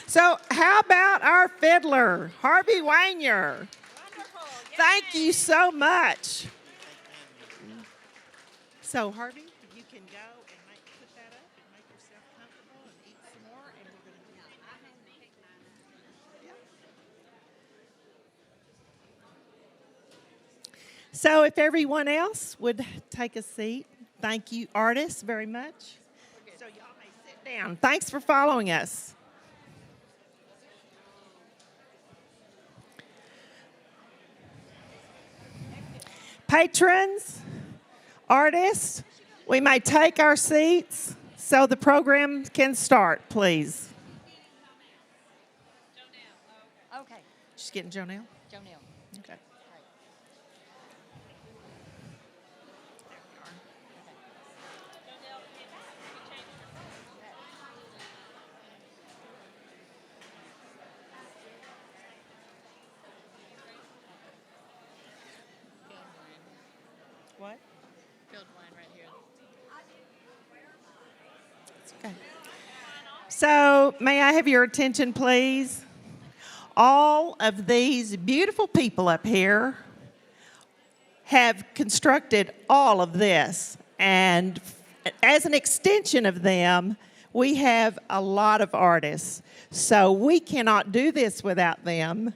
So how about our fiddler, Harvey Wagner? Thank you so much. So, Harvey, you can go and put that up and make yourself comfortable and eat some more, and we're going to do it. So if everyone else would take a seat. Thank you, artists, very much. So y'all may sit down. Thanks for following us. Patrons, artists, we may take our seats so the program can start, please. Okay. She's getting Jonelle? Jonelle. Okay. What? Field line right here. Okay. So, may I have your attention, please? All of these beautiful people up here have constructed all of this. And as an extension of them, we have a lot of artists. So we cannot do this without them,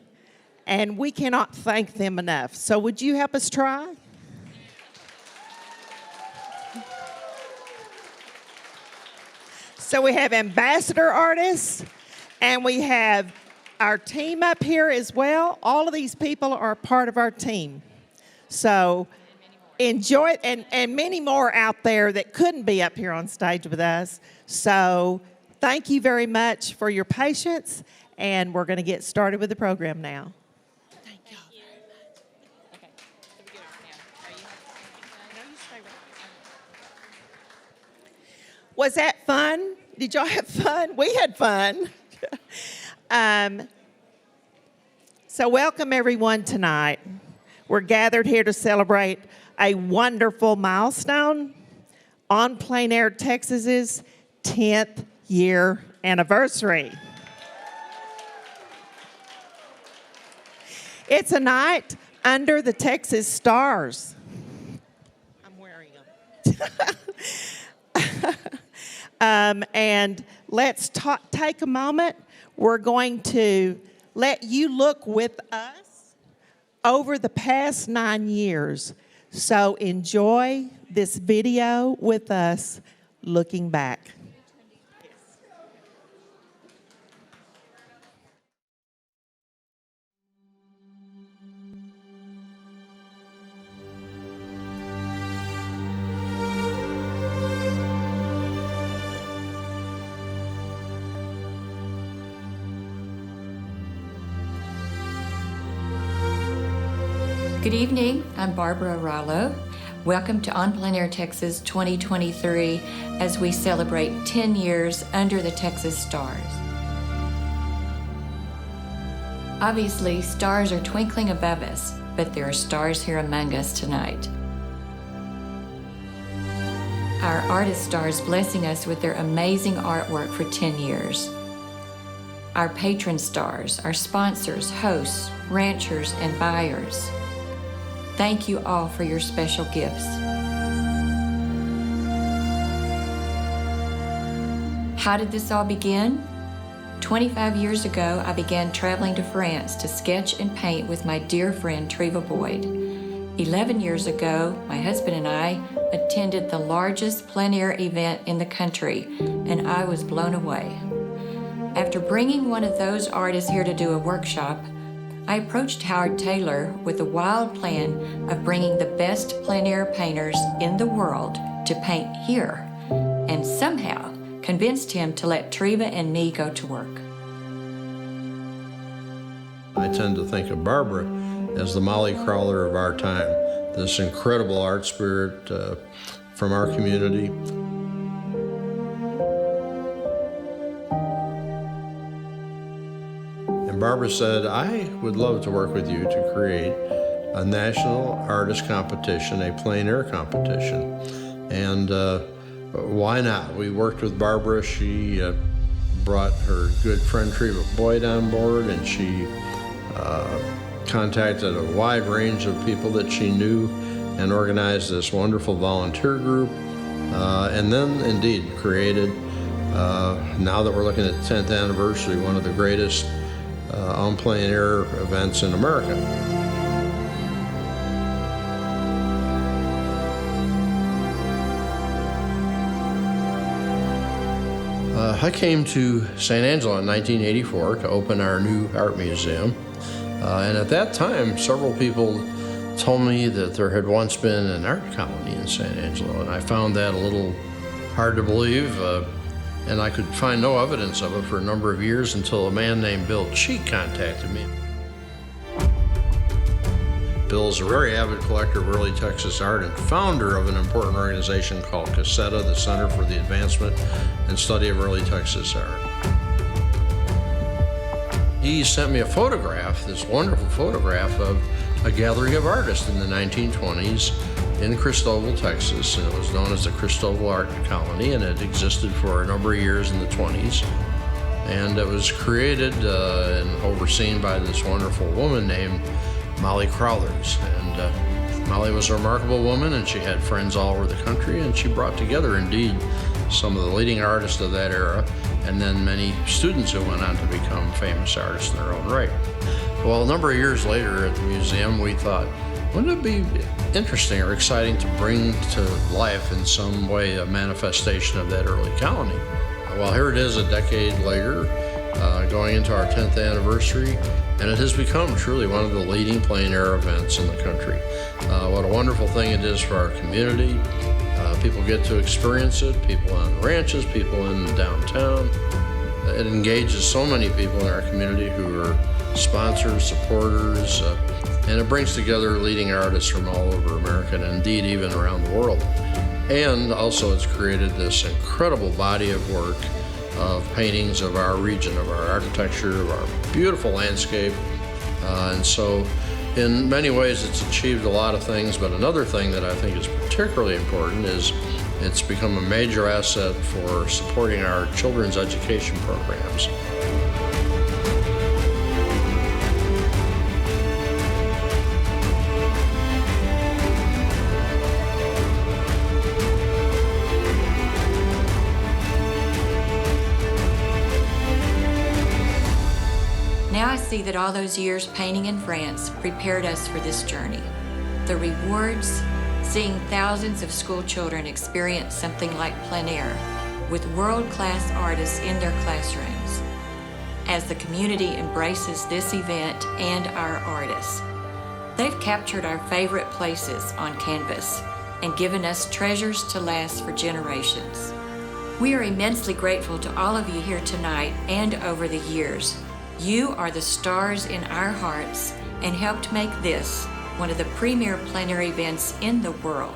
and we cannot thank them enough. So would you help us try? So we have ambassador artists, and we have our team up here as well. All of these people are part of our team. So enjoy it, and many more out there that couldn't be up here on stage with us. So thank you very much for your patience, and we're going to get started with the program now. Thank you. Okay. So we go now. Are you? No, you stay right there. Was that fun? Did y'all have fun? We had fun. So welcome everyone tonight. We're gathered here to celebrate a wonderful milestone, EnPleinAirTEXAS' 10th year anniversary. It's a night under the Texas stars. I'm wearing them. And let's take a moment. We're going to let you look with us over the past 9 years. So enjoy this video with us looking back. Good evening, I'm Barbara Rallo. Welcome to EnPleinAirTEXAS 2023 as we celebrate 10 years under the Texas stars. Obviously, stars are twinkling above us, but there are stars here among us tonight. Our artist stars blessing us with their amazing artwork for 10 years. Our patron stars, our sponsors, hosts, ranchers, and buyers. Thank you all for your special gifts. How did this all begin? 25 years ago, I began traveling to France to sketch and paint with my dear friend Treva Boyd. 11 years ago, my husband and I attended the largest plein air event in the country, and I was blown away. After bringing one of those artists here to do a workshop, I approached Howard Taylor with a wild plan of bringing the best plein air painters in the world to paint here, and somehow convinced him to let Treva and me go to work. I tend to think of Barbara as the Molly Crawler of our time, this incredible art spirit from our community. And Barbara said, I would love to work with you to create a national artist competition, a plein air competition. And why not? We worked with Barbara. She brought her good friend Treva Boyd on board, and she contacted a wide range of people that she knew and organized this wonderful volunteer group, and then indeed created, now that we're looking at the 10th anniversary, one of the greatest en plein air events in America. I came to San Angelo in 1984 to open our new art museum. And at that time, several people told me that there had once been an art colony in San Angelo, and I found that a little hard to believe, and I could find no evidence of it for a number of years until a man named Bill Cheek contacted me. Bill's a very avid collector of early Texas art and founder of an important organization called CASETA, the Center for the Advancement and Study of Early Texas Art. He sent me a photograph, this wonderful photograph of a gathering of artists in the 1920s in Christoval, Texas, and it was known as the Christoval Art Colony, and it existed for a number of years in the 20s. And it was created and overseen by this wonderful woman named Molly Crowthers. And Molly was a remarkable woman, and she had friends all over the country, and she brought together, indeed, some of the leading artists of that era, and then many students who went on to become famous artists in their own right. Well, a number of years later at the museum, we thought, wouldn't it be interesting or exciting to bring to life in some way a manifestation of that early colony? Well, here it is a decade later, going into our 10th anniversary, and it has become truly one of the leading plein air events in the country. What a wonderful thing it is for our community. People get to experience it, people on ranches, people in downtown. It engages so many people in our community who are sponsors, supporters, and it brings together leading artists from all over America and indeed even around the world. And also it's created this incredible body of work of paintings of our region, of our architecture, of our beautiful landscape. And so in many ways it's achieved a lot of things, but another thing that I think is particularly important is it's become a major asset for supporting our children's education programs. Now I see that all those years painting in France prepared us for this journey. The rewards, seeing thousands of school children experience something like plein air with world-class artists in their classrooms. As the community embraces this event and our artists, they've captured our favorite places on canvas and given us treasures to last for generations. We are immensely grateful to all of you here tonight and over the years. You are the stars in our hearts and helped make this one of the premier plein air events in the world.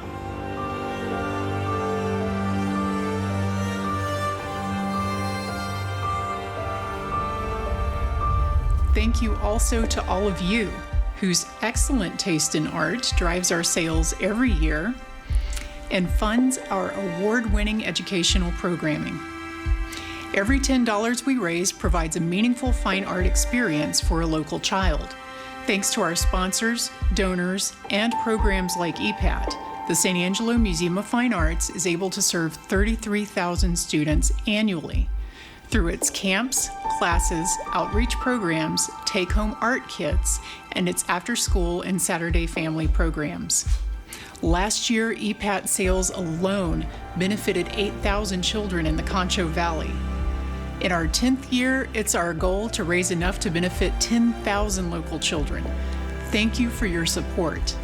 Thank you also to all of you whose excellent taste in art drives our sales every year and funds our award-winning educational programming. Every $10 we raise provides a meaningful fine art experience for a local child. Thanks to our sponsors, donors, and programs like EPAT, the San Angelo Museum of Fine Arts is able to serve 33,000 students annually through its camps, classes, outreach programs, take-home art kits, and its after-school and Saturday family programs. Last year, EPAT sales alone benefited 8,000 children in the Concho Valley. In our 10th year, it's our goal to raise enough to benefit 10,000 local children. Thank you for your support.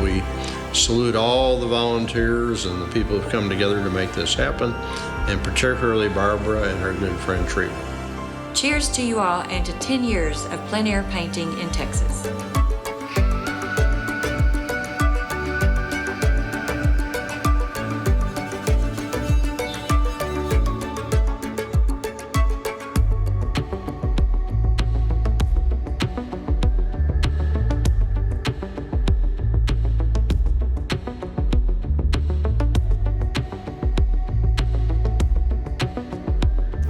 We salute all the volunteers and the people who've come together to make this happen, and particularly Barbara and her good friend Treva. Cheers to you all and to 10 years of plein air painting in Texas.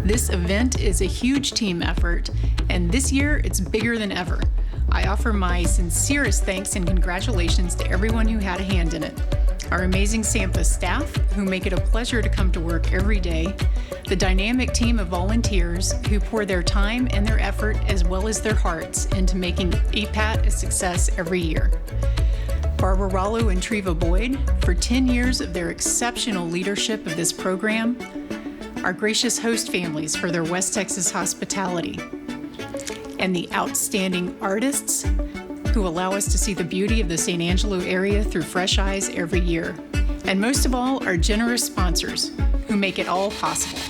This event is a huge team effort, and this year it's bigger than ever. I offer my sincerest thanks and congratulations to everyone who had a hand in it. Our amazing SAMPA staff, who make it a pleasure to come to work every day, the dynamic team of volunteers who pour their time and their effort as well as their hearts into making APAT a success every year. Barbara Rollo and Treva Boyd for 10 years of their exceptional leadership of this program, our gracious host families for their West Texas hospitality, and the outstanding artists who allow us to see the beauty of the San Angelo area through fresh eyes every year. And most of all, our generous sponsors who make it all possible.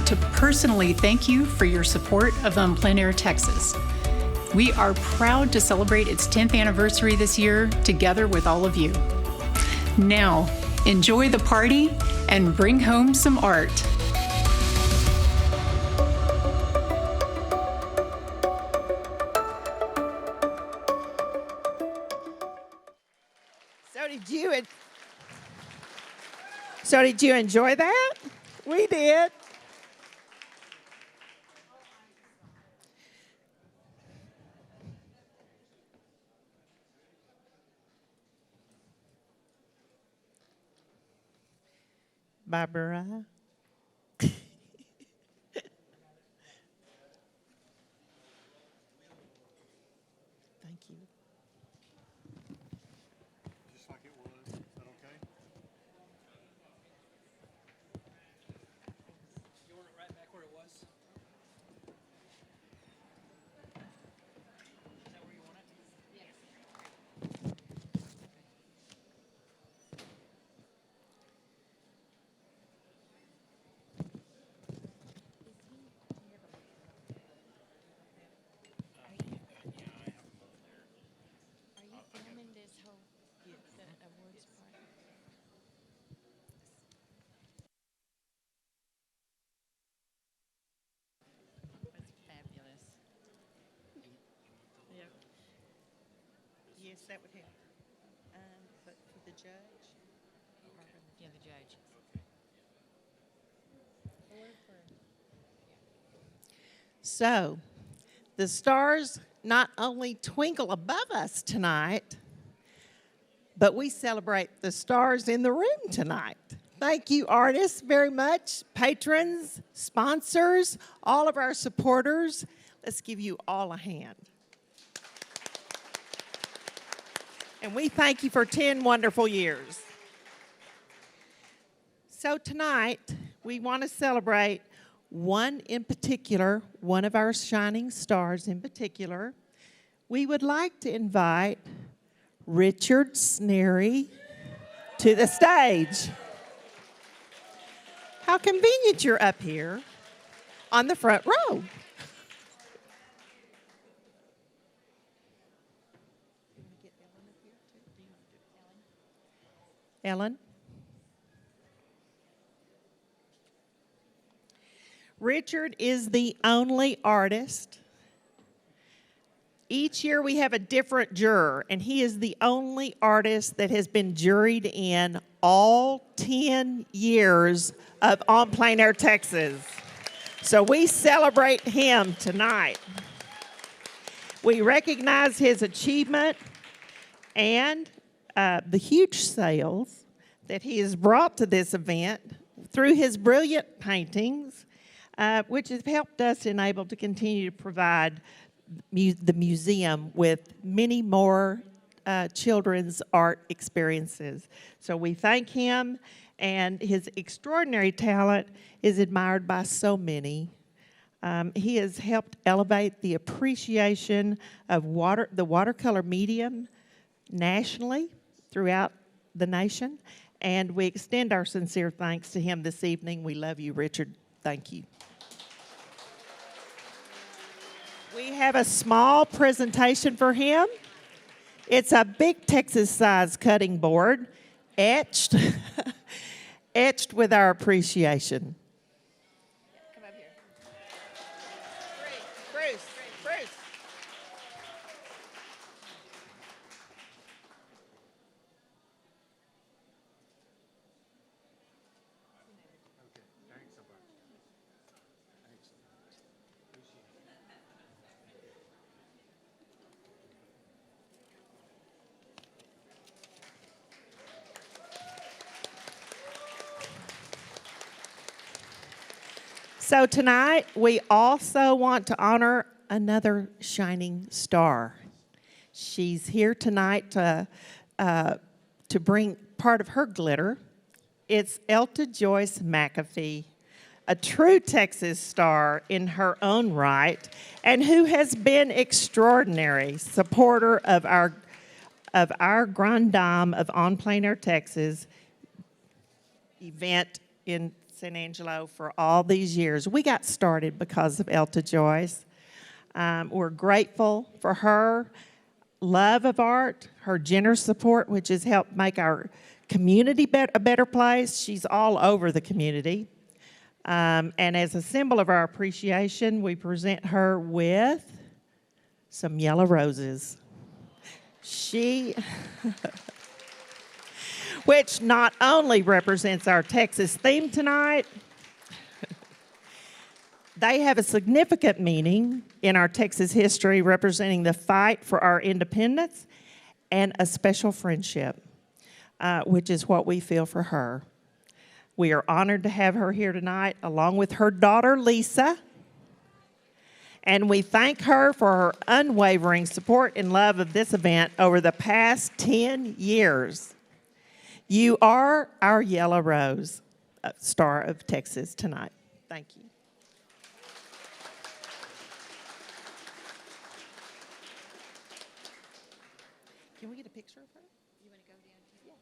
To personally thank you for your support of EnPleinAirTEXAS. We are proud to celebrate its 10th anniversary this year together with all of you. Now, enjoy the party and bring home some art. So did you enjoy that? We did. Barbara. Thank you. Just like it was. Is that okay? You want it right back where it was? Is that where you want it? Yes. Yes, that would help. But for the judge? Yeah, the judge. So, the stars not only twinkle above us tonight, but we celebrate the stars in the room tonight. Thank you, artists, very much, patrons, sponsors, all of our supporters. Let's give you all a hand. And we thank you for 10 wonderful years. So tonight, we want to celebrate one in particular, one of our shining stars in particular. We would like to invite Richard Sneary to the stage. How convenient you're up here on the front row. Ellen? Richard is the only artist. Each year we have a different juror, and he is the only artist that has been juried in all 10 years of EnPleinAirTEXAS. So we celebrate him tonight. We recognize his achievement and the huge sales that he has brought to this event through his brilliant paintings, which has helped us enable to continue to provide the museum with many more children's art experiences. So we thank him, and his extraordinary talent is admired by so many. He has helped elevate the appreciation of the watercolor medium nationally, throughout the nation, and we extend our sincere thanks to him this evening. We love you, Richard. Thank you. We have a small presentation for him. It's a big Texas-sized cutting board, etched, etched with our appreciation. Come up here. Bruce. Thanks so much. Thanks so much. Appreciate it. So tonight, we also want to honor another shining star. She's here tonight to bring part of her glitter. It's Elta Joyce McAfee, a true Texas star in her own right, and who has been extraordinary supporter of our Grand Dame of EnPleinAirTEXAS event in San Angelo for all these years. We got started because of Elta Joyce. We're grateful for her love of art, her generous support, which has helped make our community a better place. She's all over the community. And as a symbol of our appreciation, we present her with some yellow roses. Which not only represents our Texas theme tonight, they have a significant meaning in our Texas history, representing the fight for our independence and a special friendship, which is what we feel for her. We are honored to have her here tonight, along with her daughter, Lisa, and we thank her for her unwavering support and love of this event over the past 10 years. You are our yellow rose, star of Texas tonight. Thank you. Can we get a picture of her? You want to go down? Yeah.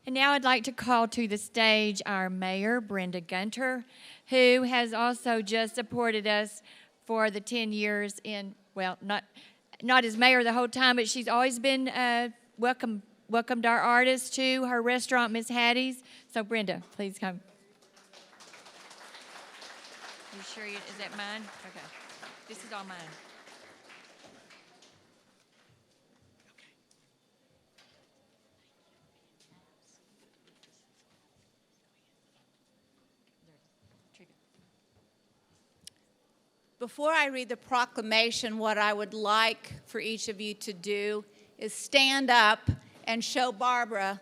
And now I'd like to call to the stage our mayor, Brenda Gunter, who has also just supported us for the 10 years in, well, not as mayor the whole time, but she's always been welcomed our artists to her restaurant, Miss Hattie's. So Brenda, please come. You sure is that mine? Okay. This is all mine. Before I read the proclamation, what I would like for each of you to do is stand up and show Barbara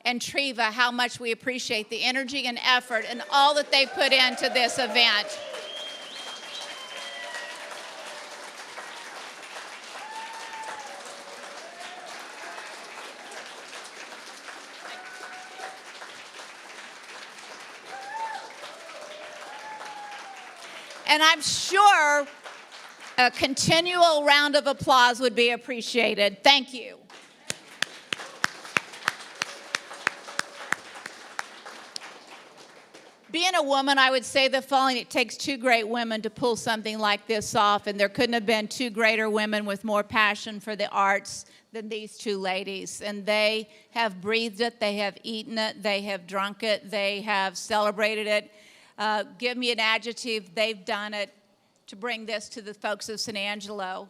and Treva how much we appreciate the energy and effort and all that they put into this event. And I'm sure a continual round of applause would be appreciated. Thank you. Being a woman, I would say the following: it takes two great women to pull something like this off, and there couldn't have been two greater women with more passion for the arts than these two ladies. And they have breathed it, they have eaten it, they have drunk it, they have celebrated it. Give me an adjective, they've done it to bring this to the folks of San Angelo.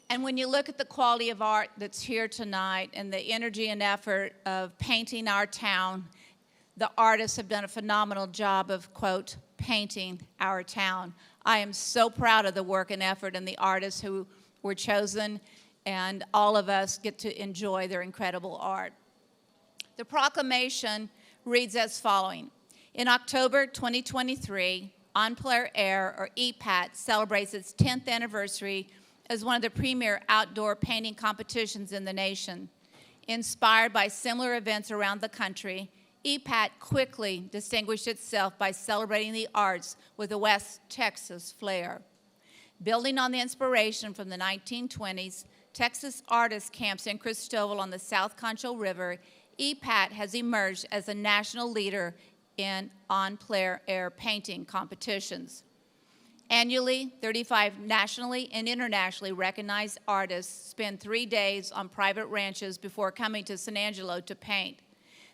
And when you look at the quality of art that's here tonight and the energy and effort of painting our town, the artists have done a phenomenal job of, quote, painting our town. I am so proud of the work and effort and the artists who were chosen, and all of us get to enjoy their incredible art. The proclamation reads as following: In October 2023, EnPleinAir, or EPAT, celebrates its 10th anniversary as one of the premier outdoor painting competitions in the nation. Inspired by similar events around the country, EPAT quickly distinguished itself by celebrating the arts with a West Texas flair. Building on the inspiration from the 1920s, Texas artist camps in Cristobal on the South Concho River, EPAT has emerged as a national leader in EnPleinAir painting competitions. Annually, 35 nationally and internationally recognized artists spend 3 days on private ranches before coming to San Angelo to paint.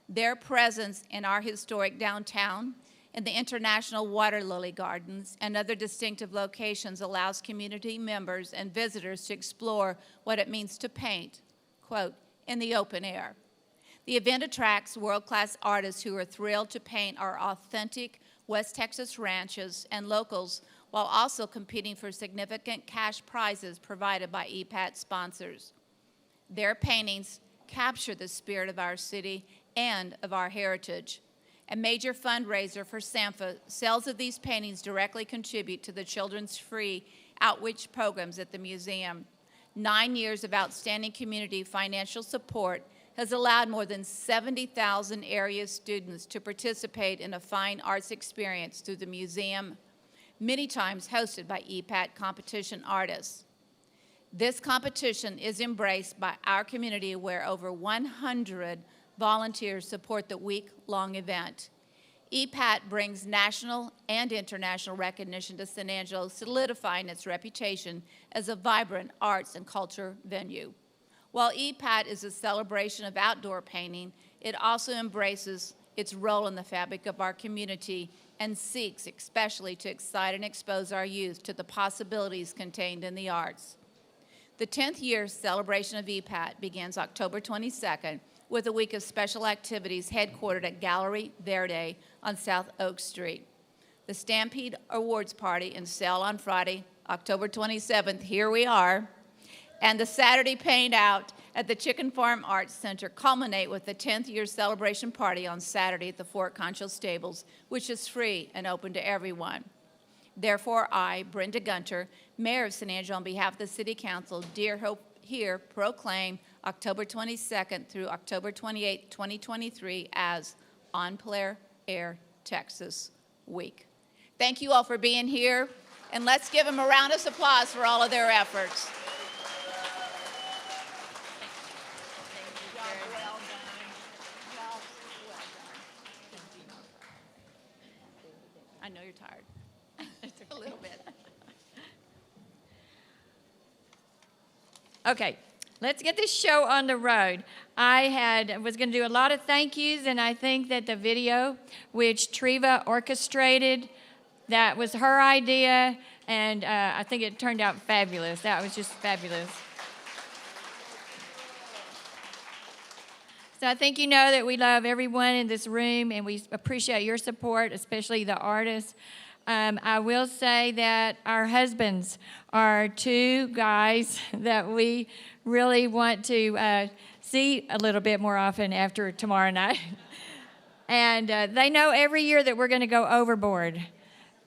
Their presence in our historic downtown, in the International Waterlily Gardens, and other distinctive locations allows community members and visitors to explore what it means to paint, quote, in the open air. The event attracts world-class artists who are thrilled to paint our authentic West Texas ranches and locals while also competing for significant cash prizes provided by EPAT sponsors. Their paintings capture the spirit of our city and of our heritage. A major fundraiser for SAMFA, sales of these paintings directly contribute to the children's free outreach programs at the museum. 9 years of outstanding community financial support has allowed more than 70,000 area students to participate in a fine arts experience through the museum, many times hosted by EPAT competition artists. This competition is embraced by our community where over 100 volunteers support the week-long event. EPAT brings national and international recognition to San Angelo, solidifying its reputation as a vibrant arts and culture venue. While EPAT is a celebration of outdoor painting, it also embraces its role in the fabric of our community and seeks especially to excite and expose our youth to the possibilities contained in the arts. The 10th year celebration of EPAT begins October 22nd with a week of special activities headquartered at Gallery Verde on South Oak Street. The Stampede Awards Party and sale on Friday, October 27th, here we are, and the Saturday Paint Out at the Chicken Farm Arts Center culminate with the 10th year celebration party on Saturday at the Fort Concho Stables, which is free and open to everyone. Therefore, I, Brenda Gunter, Mayor of San Angelo, on behalf of the City Council, here proclaim October 22nd through October 28th, 2023 as EnPleinAirTEXAS Week. Thank you all for being here, and let's give them a round of applause for all of their efforts. I know you're tired. A little bit. Okay, let's get this show on the road. I was going to do a lot of thank yous, and I think that the video, which Treva orchestrated, that was her idea, and I think it turned out fabulous. That was just fabulous. So I think you know that we love everyone in this room, and we appreciate your support, especially the artists. I will say that our husbands are two guys that we really want to see a little bit more often after tomorrow night. And they know every year that we're going to go overboard,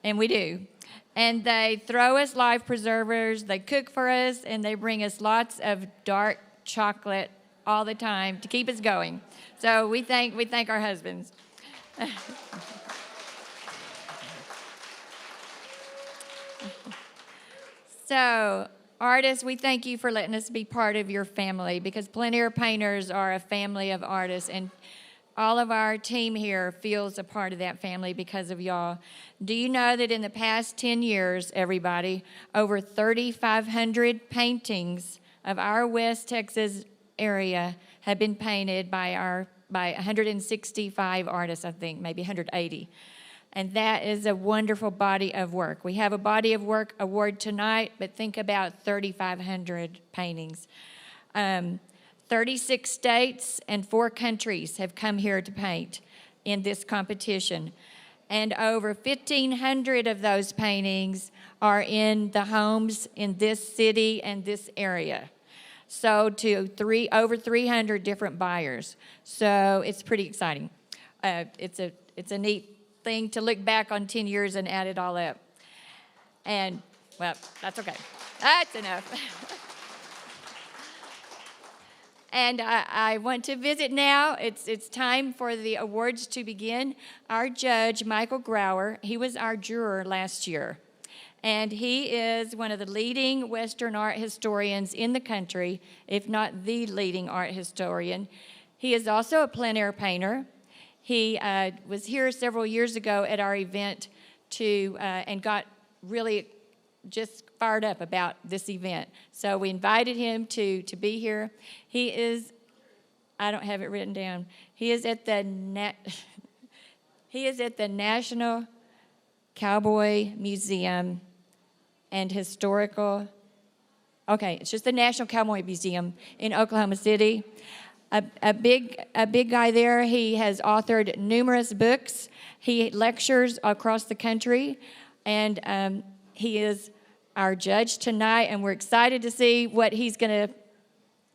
and we do. And they throw us life preservers, they cook for us, and they bring us lots of dark chocolate all the time to keep us going. So we thank our husbands. So, artists, we thank you for letting us be part of your family, because Plein Air Painters are a family of artists, and all of our team here feels a part of that family because of y'all. Do you know that in the past 10 years, everybody, over 3,500 paintings of our West Texas area have been painted by 165 artists, I think, maybe 180. And that is a wonderful body of work. We have a body of work award tonight, but think about 3,500 paintings. 36 states and 4 countries have come here to paint in this competition. And over 1,500 of those paintings are in the homes in this city and this area. So to over 300 different buyers. So it's pretty exciting. It's a neat thing to look back on 10 years and add it all up. And, well, that's okay. That's enough. And I want to visit now. It's time for the awards to begin. Our judge, Michael Grower, he was our juror last year. And he is one of the leading Western art historians in the country, if not the leading art historian. He is also a plein air painter. He was here several years ago at our event and got really just fired up about this event. So we invited him to be here. He is, I don't have it written down. He is at the National Cowboy Museum and Historical. Okay, it's just the National Cowboy Museum in Oklahoma City. A big guy there. He has authored numerous books. He lectures across the country, and he is our judge tonight, and we're excited to see what he's going to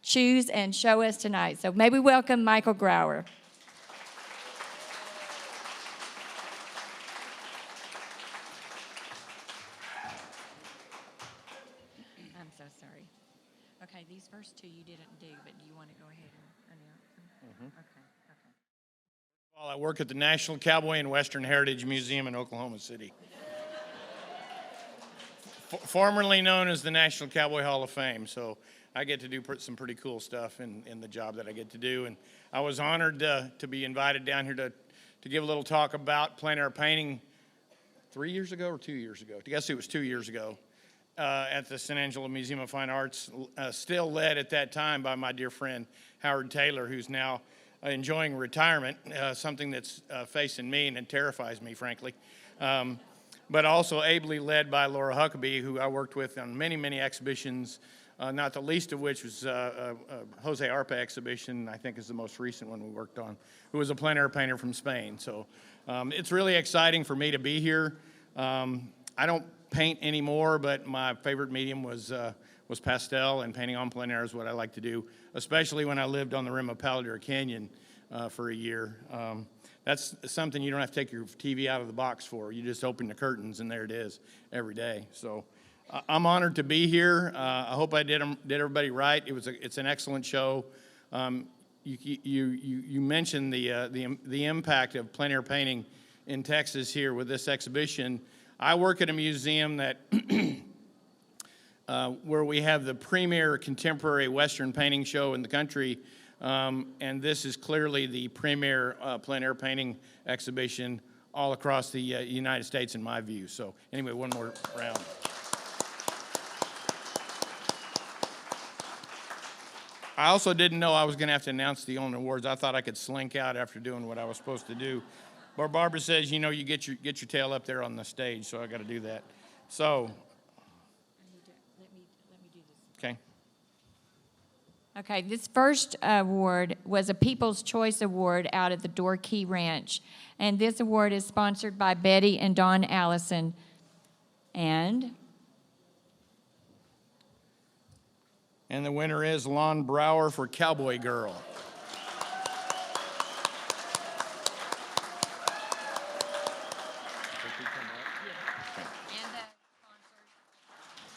choose and show us tonight. So may we welcome Michael Grower. I'm so sorry. Okay, these first two you didn't do, but do you want to go ahead and announce them? Okay. Well, I work at the National Cowboy and Western Heritage Museum in Oklahoma City. Formerly known as the National Cowboy Hall of Fame, so I get to do some pretty cool stuff in the job that I get to do. And I was honored to be invited down here to give a little talk about plein air painting 3 years ago or 2 years ago. I guess it was 2 years ago at the San Angelo Museum of Fine Arts, still led at that time by my dear friend Howard Taylor, who's now enjoying retirement, something that's facing me and it terrifies me, frankly. But also ably led by Laura Huckabee, who I worked with on many, many exhibitions, not the least of which was Jose Arpa exhibition, I think is the most recent one we worked on, who was a plein air painter from Spain. So it's really exciting for me to be here. I don't paint anymore, but my favorite medium was pastel, and painting on plein air is what I like to do, especially when I lived on the rim of Palden Canyon for a year. That's something you don't have to take your TV out of the box for. You just open the curtains and there it is every day. So I'm honored to be here. I hope I did everybody right. It's an excellent show. You mentioned the impact of plein air painting in Texas here with this exhibition. I work at a museum that where we have the premier contemporary Western painting show in the country. And this is clearly the premier plein air painting exhibition all across the United States, in my view. So anyway, one more round. I also didn't know I was going to have to announce the owner awards. I thought I could slink out after doing what I was supposed to do. But Barbara says, you know, you get your tail up there on the stage, so I got to do that. So, okay. Okay, this first award was a People's Choice Award out at the Door Key Ranch. And this award is sponsored by Betty and Don Allison. And the winner is Lon Brewer for Cowboy Girl.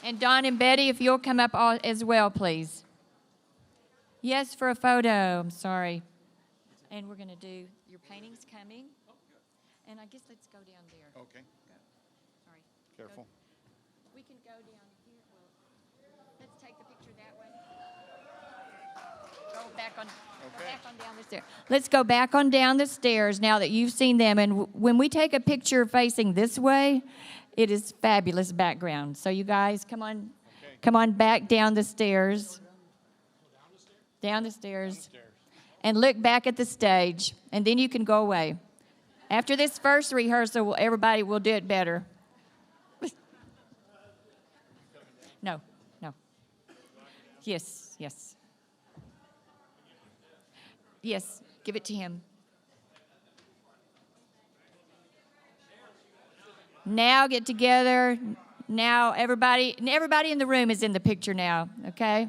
And Don and Betty, if you'll come up as well, please. Yes, for a photo. I'm sorry. And we're going to do, your painting's coming. Oh, good. And I guess let's go down there. Okay. Go. Sorry. Careful. We can go down here. Well, let's take the picture that way. Go back on down the stairs. Let's go back on down the stairs now that you've seen them. And when we take a picture facing this way, it is fabulous background. So you guys, come on back down the stairs. Down the stairs. And look back at the stage. And then you can go away. After this first rehearsal, everybody will do it better. No. Yes. Yes, give it to him. Now get together. Now everybody in the room is in the picture now, okay?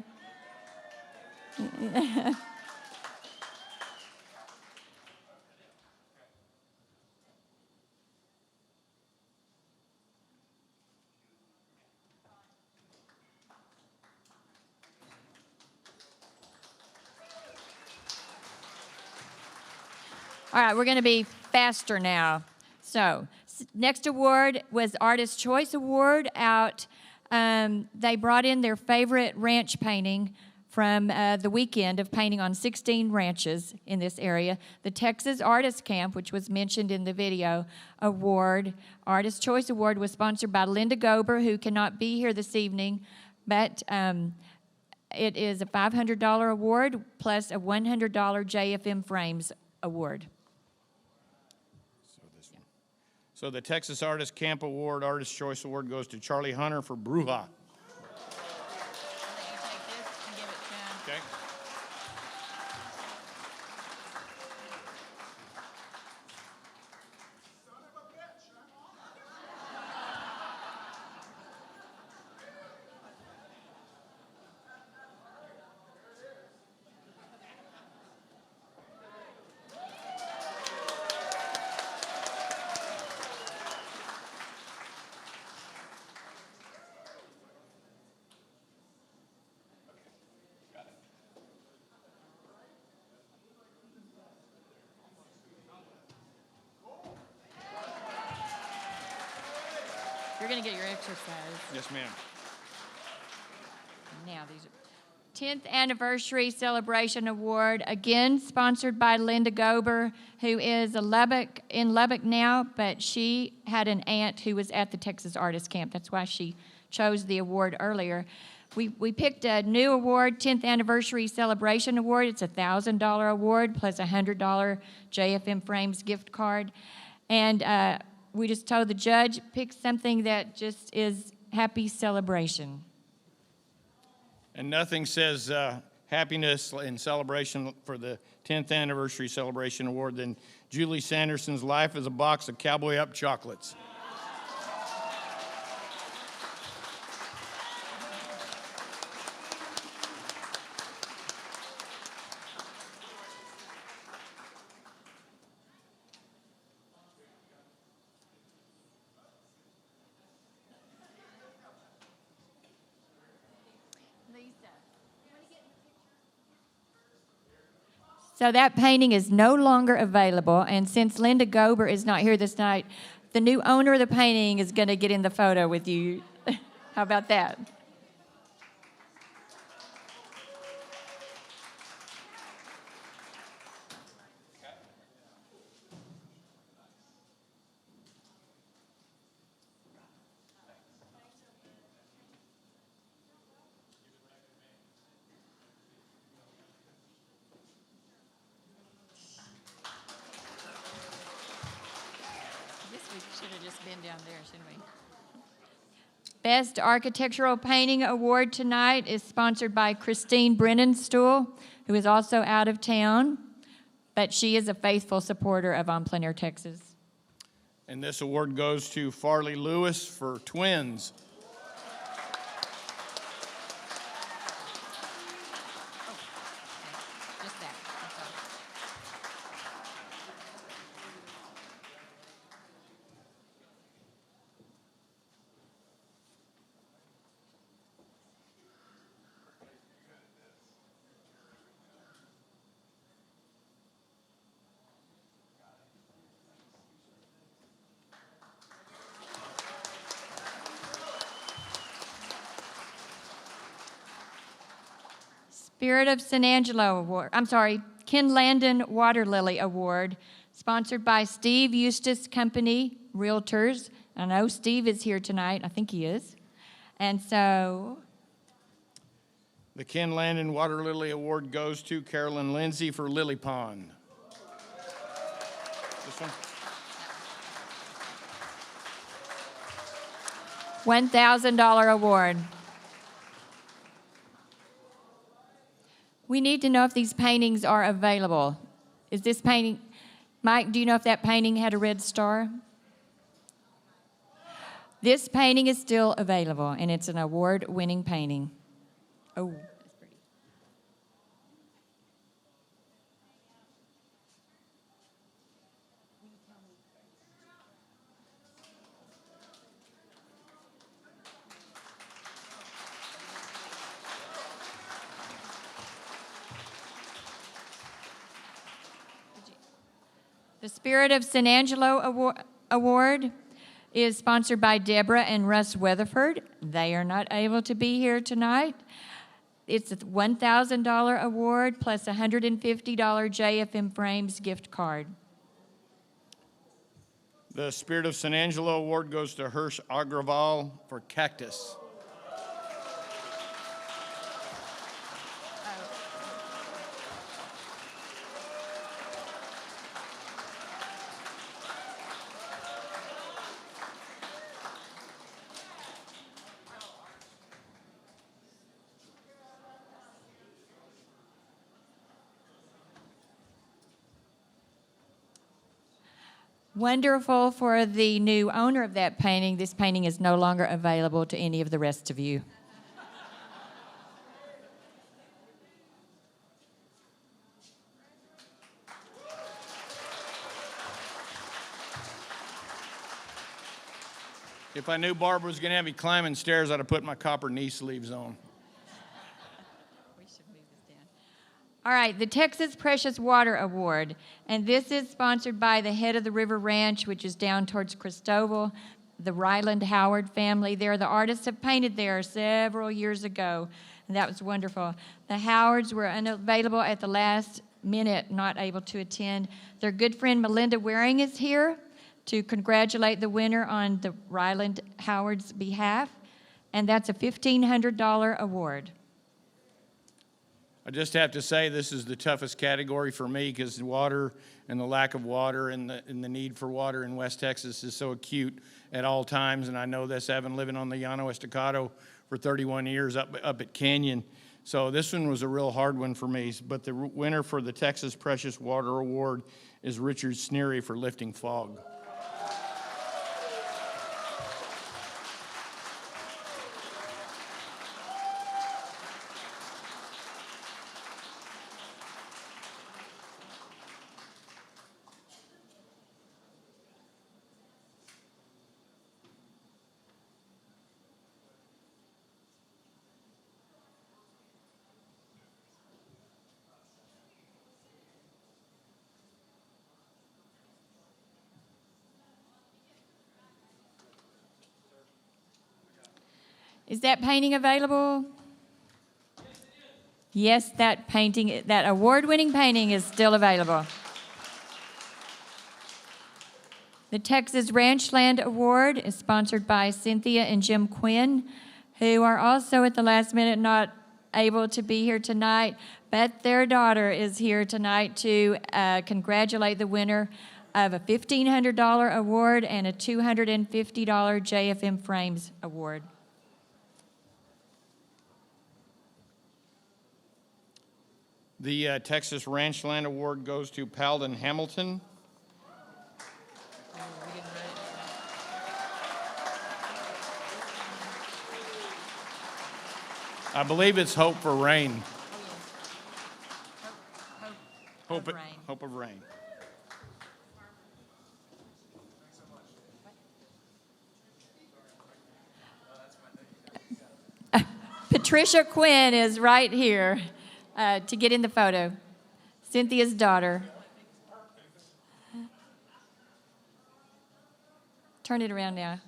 All right, we're going to be faster now. So, next award was Artist Choice Award out. They brought in their favorite ranch painting from the weekend of painting on 16 ranches in this area. The Texas Artist Camp, which was mentioned in the video, award, Artist Choice Award, was sponsored by Linda Gober, who cannot be here this evening, but it is a $500 award plus a $100 JFM Frames award. So the Texas Artist Camp Award, Artist Choice Award goes to Charlie Hunter for Bruja. Okay. You're going to get your exercise. Yes, ma'am. Now, these are 10th Anniversary Celebration Award, again sponsored by Linda Gober, who is in Lubbock now, but she had an aunt who was at the Texas Artist Camp. That's why she chose the award earlier. We picked a new award, 10th Anniversary Celebration Award. It's a $1,000 award plus a $100 JFM Frames gift card. And we just told the judge, pick something that just is happy celebration. And nothing says happiness and celebration for the 10th Anniversary Celebration Award than Julie Sanderson's Life as a Box of CowboyUp chocolates. So that painting is no longer available, and since Linda Gober is not here this night, the new owner of the painting is going to get in the photo with you. How about that? Down there, shouldn't we? Best Architectural Painting Award tonight is sponsored by Christine Brennanstool, who is also out of town, but she is a faithful supporter of EnPleinAirTEXAS. And this award goes to Farley Lewis for Twins. Just that. That's all. Spirit of San Angelo Award, Ken Landon Waterlily Award, sponsored by Steve Eustace Company Realtors. I know Steve is here tonight. I think he is. And so... The Ken Landon Waterlily Award goes to Carolyn Lindsey for Lily Pond. This one? $1,000 award. We need to know if these paintings are available. Is this painting, Mike, do you know if that painting had a red star? This painting is still available, and it's an award-winning painting. Oh, that's pretty. The Spirit of San Angelo Award is sponsored by Deborah and Russ Weatherford. They are not able to be here tonight. It's a $1,000 award plus a $150 JFM Frames gift card. The Spirit of San Angelo Award goes to Hirsch Agrawal for Cactus. Wonderful for the new owner of that painting. This painting is no longer available to any of the rest of you. If I knew Barbara was going to have me climbing stairs, I'd have put my copper knee sleeves on. All right, the Texas Precious Water Award, and this is sponsored by the head of the River Ranch, which is down towards Christoval, the Ryland Howard family. They're the artists have painted there several years ago, and that was wonderful. The Howards were unavailable at the last minute, not able to attend. Their good friend Melinda Waring is here to congratulate the winner on the Ryland Howard's behalf, and that's a $1,500 award. I just have to say this is the toughest category for me because water and the lack of water and the need for water in West Texas is so acute at all times. And I know this having living on the Llano Estacado for 31 years up at Canyon. So this one was a real hard one for me. But the winner for the Texas Precious Water Award is Richard Sneary for lifting fog. Is that painting available? Yes, that painting, that award-winning painting is still available. The Texas Ranchland Award is sponsored by Cynthia and Jim Quinn, who are also at the last minute not able to be here tonight, but their daughter is here tonight to congratulate the winner of a $1,500 award and a $250 JFM Frames award. The Texas Ranchland Award goes to Palden Hamilton. I believe it's Hope for Rain. Hope of Rain. Hope of Rain. Patricia Quinn is right here to get in the photo. Cynthia's daughter. Turn it around now.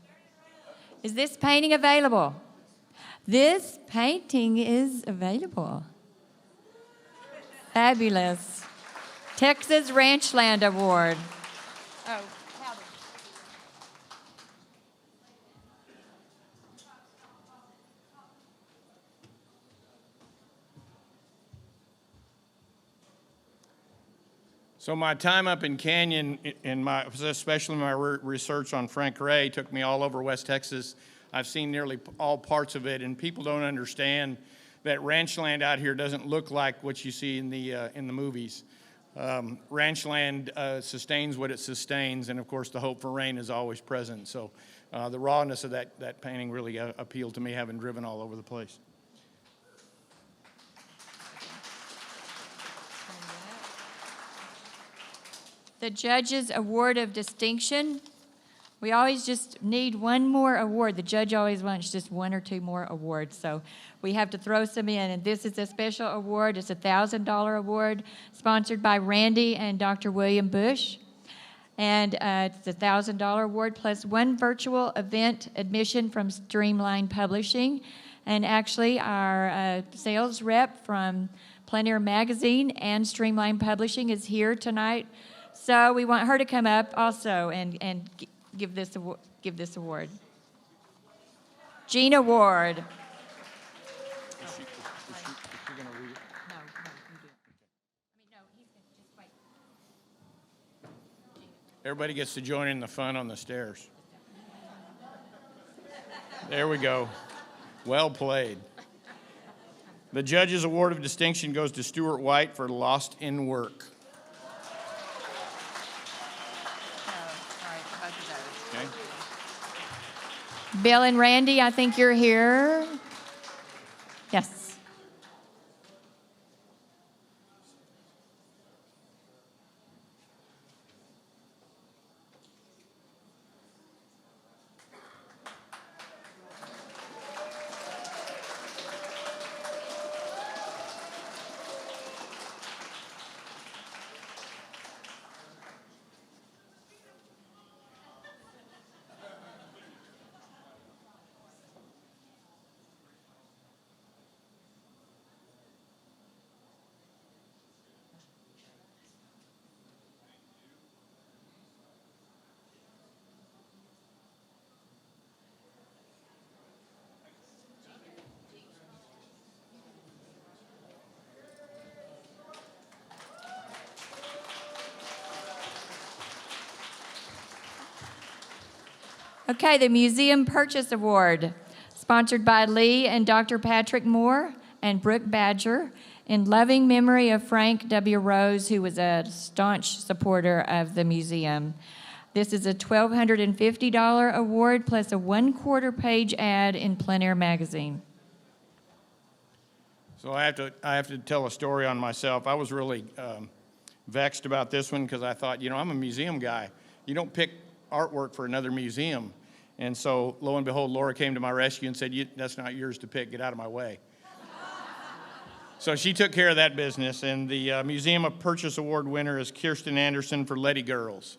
Is this painting available? This painting is available. Fabulous. Texas Ranchland Award. Oh, Palden. So my time up in Canyon, especially my research on Frank Ray, took me all over West Texas. I've seen nearly all parts of it, and people don't understand that ranchland out here doesn't look like what you see in the movies. Ranchland sustains what it sustains, and of course the hope for rain is always present. So the rawness of that painting really appealed to me, having driven all over the place. The Judge's Award of Distinction. We always just need one more award. The judge always wants just one or two more awards, so we have to throw some in. And this is a special award. It's a $1,000 award sponsored by Randy and Dr. William Bush. And it's a $1,000 award plus one virtual event admission from Streamline Publishing. And actually, our sales rep from Plein Air Magazine and Streamline Publishing is here tonight. So we want her to come up also and give this award. Jean Award. Everybody gets to join in the fun on the stairs. There we go. Well played. The Judges Award of Distinction goes to Stewart White for Lost in Work. Okay. Bill and Randy, I think you're here. Yes. Okay, the Museum Purchase Award, sponsored by Lee and Dr. Patrick Moore and Brooke Badger, in loving memory of Frank W. Rose, who was a staunch supporter of the museum. This is a $1,250 award plus a 1/4 page ad in Plein Air Magazine. So I have to tell a story on myself. I was really vexed about this one because I thought, I'm a museum guy. You don't pick artwork for another museum. And so, lo and behold, Laura came to my rescue and said, that's not yours to pick. Get out of my way. So she took care of that business, and the Museum of Purchase Award winner is Kirsten Anderson for Leddy Girls.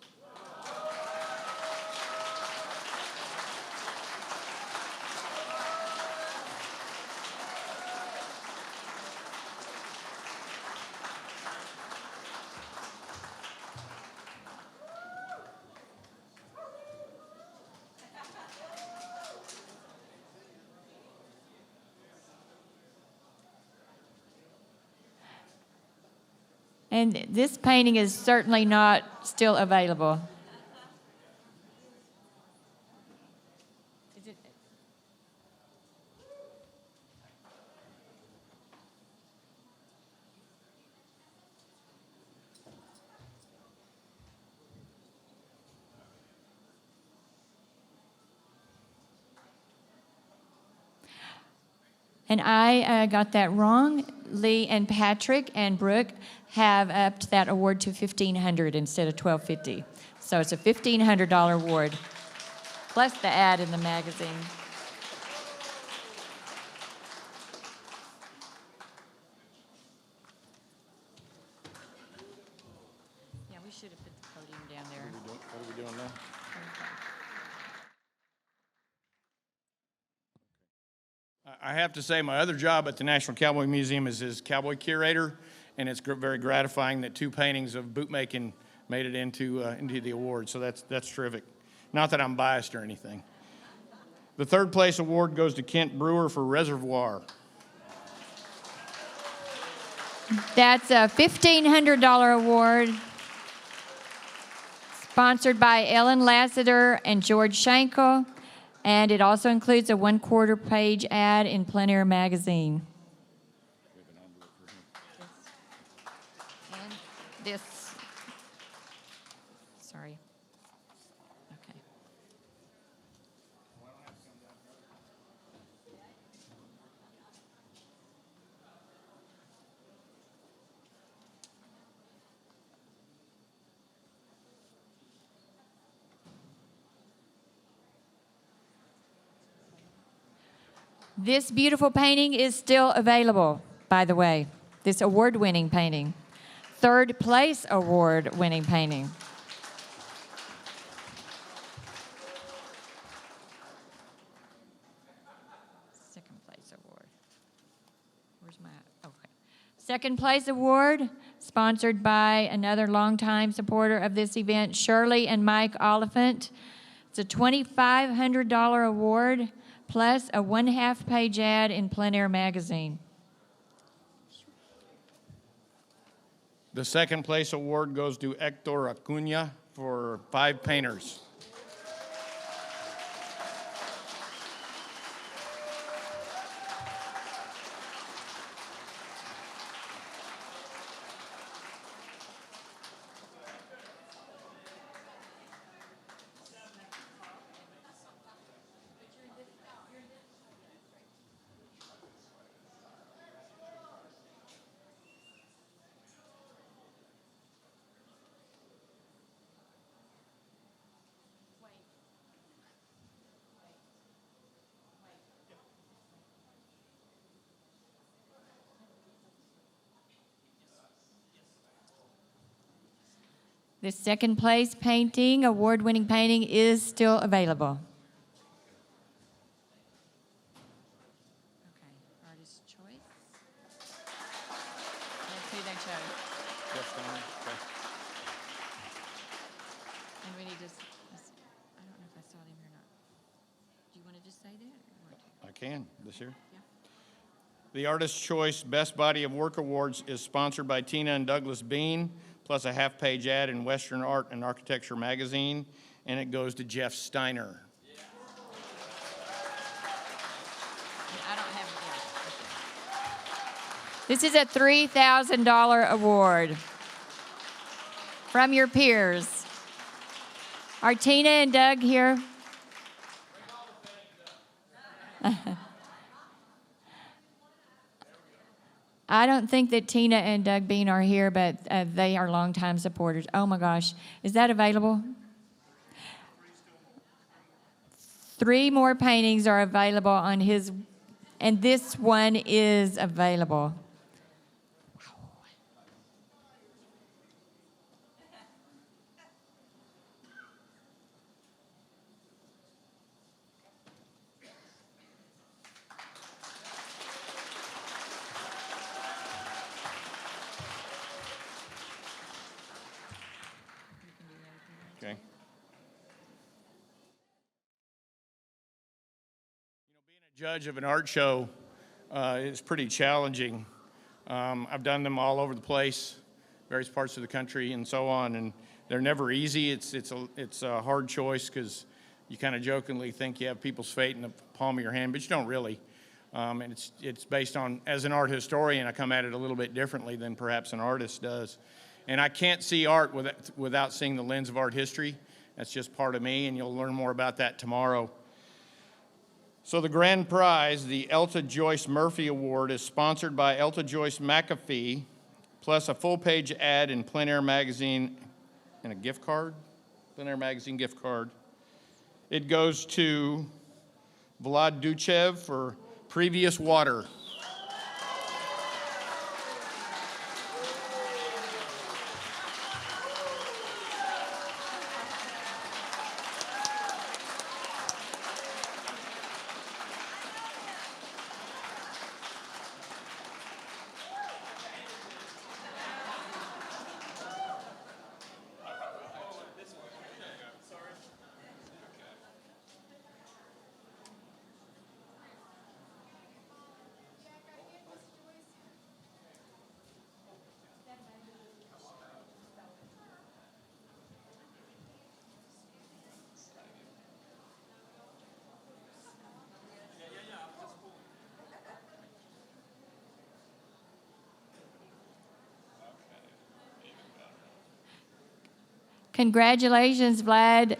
And this painting is certainly not still available. And I got that wrong. Lee and Patrick and Brooke have upped that award to $1,500 instead of $1,250. So it's a $1,500 award, plus the ad in the magazine. Yeah, we should have put the podium down there. What are we doing now? I have to say, my other job at the National Cowboy Museum is as cowboy curator, and it's very gratifying that 2 paintings of bootmaking made it into the award. So that's terrific. Not that I'm biased or anything. The 3rd place award goes to Kent Brewer for Reservoir. That's a $1,500 award, sponsored by Ellen Lassiter and George Schenkel. And it also includes a 1/4 page ad in Plein Air Magazine. And this, sorry. Okay. This beautiful painting is still available, by the way. This award-winning painting. 3rd place award-winning painting. Where's my, okay. Second place award, sponsored by another longtime supporter of this event, Shirley and Mike Oliphant. It's a $2,500 award plus a 1/2 page ad in Plein Air magazine. The second place award goes to Hector Acuna for 5 painters. The second place painting, award-winning painting, is still available. Okay, artist choice. That's who they chose. And we need to, I don't know if I saw them or not. Do you want to just say that? Or you want to? I can, this here. Yeah. The Artist's Choice Best Body of Work Awards is sponsored by Tina and Douglas Bean, plus a 1/2 page ad in Western Art and Architecture magazine, and it goes to Jeff Steiner. I don't have it. This is a $3,000 award from your peers. Are Tina and Doug here? I don't think that Tina and Doug Bean are here, but they are longtime supporters. Oh my gosh, is that available? 3 more paintings are available on his, and this one is available. Okay. Being a judge of an art show is pretty challenging. I've done them all over the place, various parts of the country and so on, and they're never easy. It's a hard choice because you kind of jokingly think you have people's fate in the palm of your hand, but you don't really. And it's based on, as an art historian, I come at it a little bit differently than perhaps an artist does. And I can't see art without seeing the lens of art history. That's just part of me, and you'll learn more about that tomorrow. So the grand prize, the Elta Joyce Murphey Award, is sponsored by Elta Joyce McAfee, plus a full-page ad in Plein Air magazine and a gift card, Plein Air magazine gift card. It goes to Vlad Duchev for Previous Water. Congratulations, Vlad,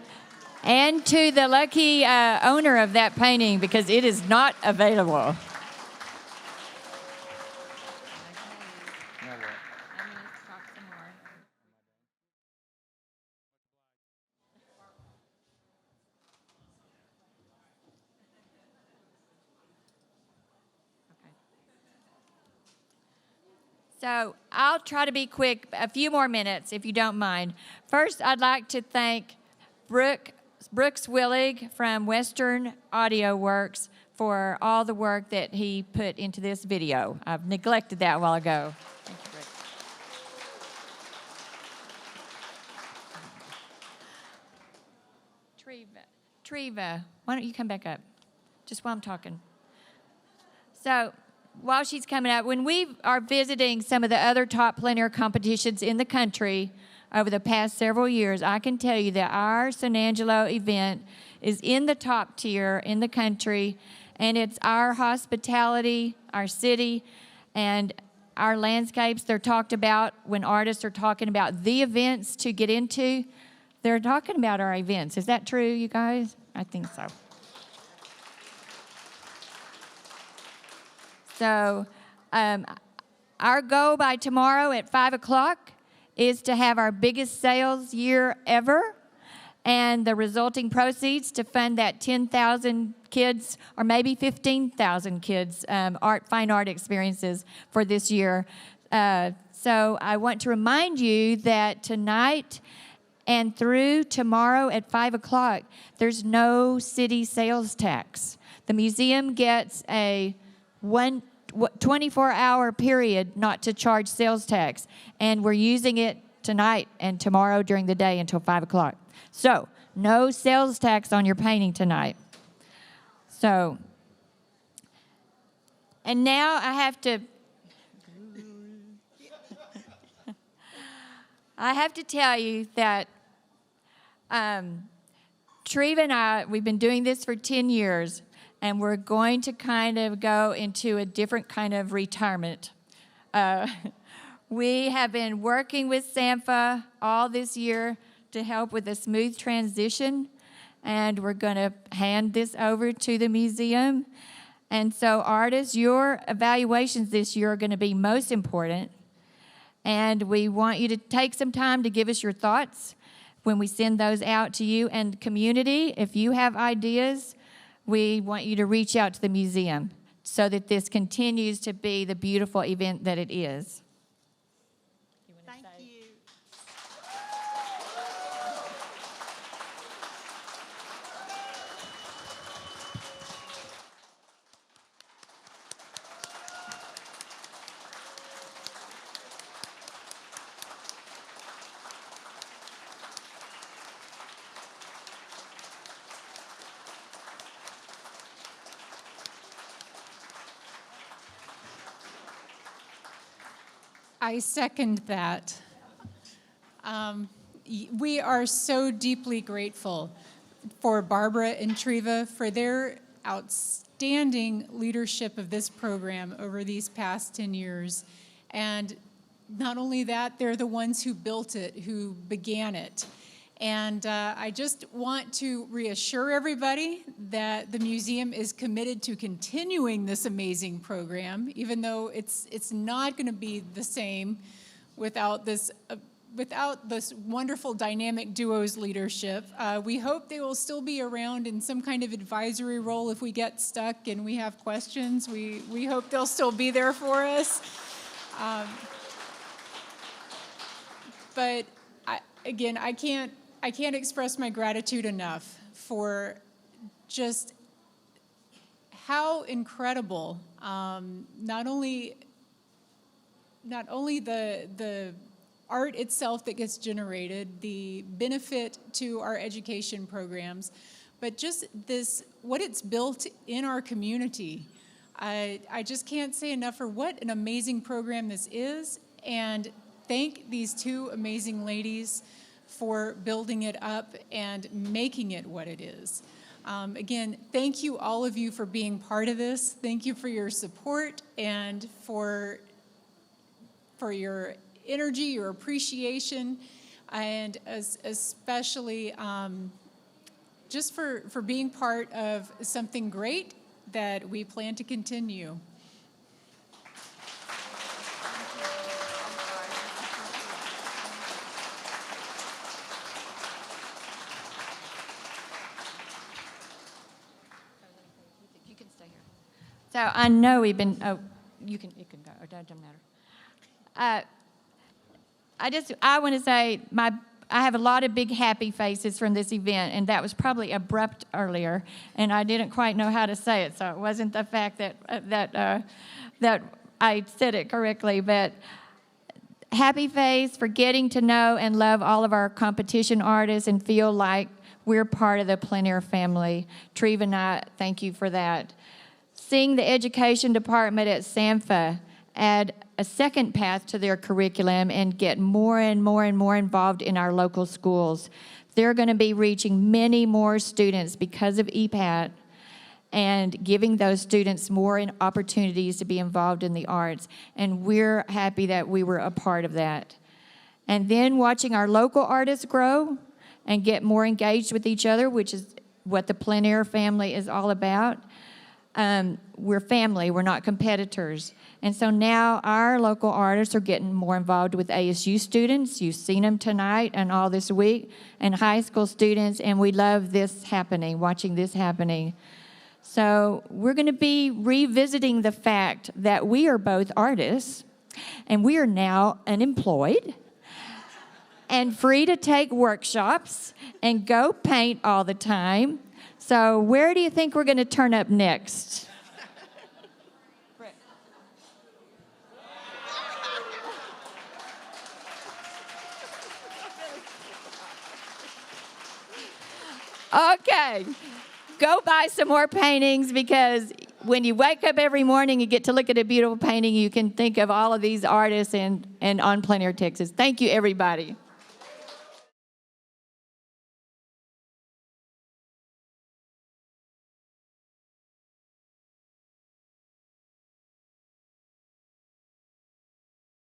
and to the lucky owner of that painting, because it is not available. So I'll try to be quick, a few more minutes, if you don't mind. First, I'd like to thank Brooks Willig from Western Audio Works for all the work that he put into this video. I've neglected that a while ago. Thank you, Rick. Treva, why don't you come back up? Just while I'm talking. So while she's coming up, when we are visiting some of the other top plein air competitions in the country over the past several years, I can tell you that our San Angelo event is in the top tier in the country, and it's our hospitality, our city, and our landscapes. They're talked about when artists are talking about the events to get into. They're talking about our events. Is that true, you guys? I think so. So our goal by tomorrow at 5 o'clock is to have our biggest sales year ever, and the resulting proceeds to fund that 10,000 kids or maybe 15,000 kids fine art experiences for this year. So I want to remind you that tonight and through tomorrow at 5 o'clock, there's no city sales tax. The museum gets a 24-hour period not to charge sales tax, and we're using it tonight and tomorrow during the day until 5 o'clock. So no sales tax on your painting tonight. So, and now I have to tell you that Treva and I, we've been doing this for 10 years, and we're going to kind of go into a different kind of retirement. We have been working with SAMFA all this year to help with a smooth transition, and we're going to hand this over to the museum. And so, artists, your evaluations this year are going to be most important, and we want you to take some time to give us your thoughts when we send those out to you. And community, if you have ideas, we want you to reach out to the museum so that this continues to be the beautiful event that it is. Thank you. I second that. We are so deeply grateful for Barbara and Treva for their outstanding leadership of this program over these past 10 years. And not only that, they're the ones who built it, who began it. And I just want to reassure everybody that the museum is committed to continuing this amazing program, even though it's not going to be the same without this wonderful dynamic duo's leadership. We hope they will still be around in some kind of advisory role if we get stuck and we have questions. We hope they'll still be there for us. But I can't express my gratitude enough for just how incredible not only the art itself that gets generated, the benefit to our education programs, but just what it's built in our community. I just can't say enough for what an amazing program this is, and thank these two amazing ladies for building it up and making it what it is. Again, thank you, all of you, for being part of this. Thank you for your support and for your energy, your appreciation, and especially just for being part of something great that we plan to continue. So I know we've been, it can go, it doesn't matter. I want to say I have a lot of big happy faces from this event, and that was probably abrupt earlier, and I didn't quite know how to say it, so it wasn't the fact that I said it correctly, but happy face for getting to know and love all of our competition artists and feel like we're part of the plein air family. Treva and I, thank you for that. Seeing the education department at SAMFA add a second path to their curriculum and get more and more and more involved in our local schools. They're going to be reaching many more students because of EPAT and giving those students more opportunities to be involved in the arts. And we're happy that we were a part of that. And then watching our local artists grow and get more engaged with each other, which is what the plein air family is all about. We're family, we're not competitors. And so now our local artists are getting more involved with ASU students. You've seen them tonight and all this week, and high school students, and we love this happening, watching this happening. So we're going to be revisiting the fact that we are both artists, and we are now unemployed and free to take workshops and go paint all the time. So where do you think we're going to turn up next? Okay, go buy some more paintings, because when you wake up every morning, you get to look at a beautiful painting. You can think of all of these artists and on Plein Air Texas. Thank you, everybody.